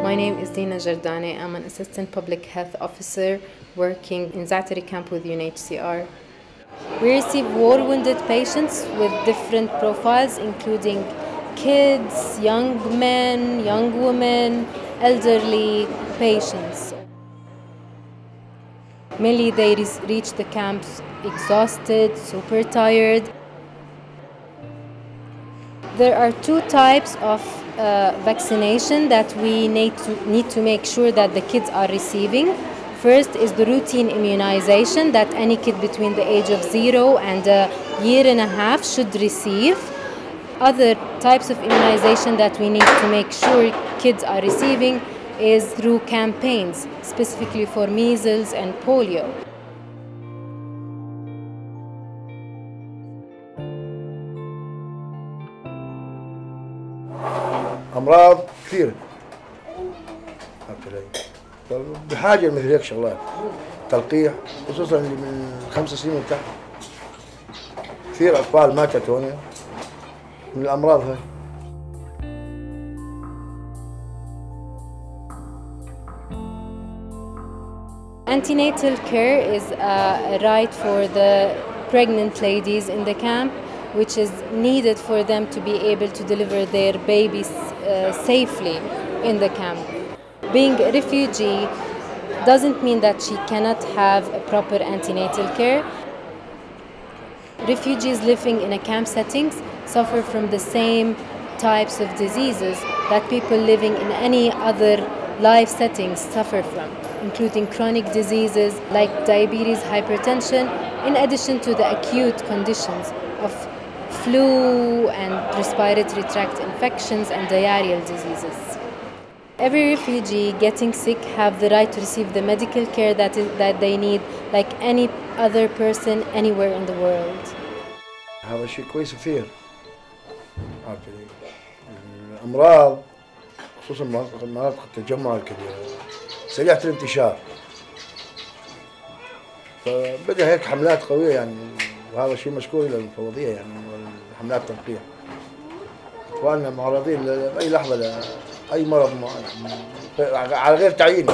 My name is Dina Jordanie. I'm an assistant public health officer working in Zaatari camp with UNHCR. We receive war-wounded patients with different profiles, including kids, young men, young women, elderly patients. Mainly they reach the camps exhausted, super tired. There are two types of vaccination that we need to make sure that the kids are receiving. First is the routine immunization that any kid between the age of 0 and a year and a half should receive. Other types of immunization that we need to make sure kids are receiving is through campaigns, specifically for measles and polio. أمراض كثيرة بحاجة مثل هيك شغلات تلقيح، خصوصا اللي من 5 سنين وتحت. كثير أطفال ماتت هون من الأمراض هاي. Antenatal care is a right for the pregnant ladies in the camp, which is needed for them to be able to deliver their babies safely in the camp. Being a refugee doesn't mean that she cannot have a proper antenatal care. Refugees living in a camp settings suffer from the same types of diseases that people living in any other life settings suffer from, including chronic diseases like diabetes, hypertension, in addition to the acute conditions of flu and respiratory tract infections and diarrheal diseases. Every refugee getting sick have the right to receive the medical care that they need like any other person anywhere in the world. هذا شيء كويس كثير. الأمراض خصوصا مناطق التجمع الكبيرة سريعة الانتشار. فبدأ هيك حملات قوية يعني، وهذا شيء مشكور للمفوضية يعني، حملات تلقيح. إخواننا معرضين بأي لحظة لأي مرض على غير تعيين.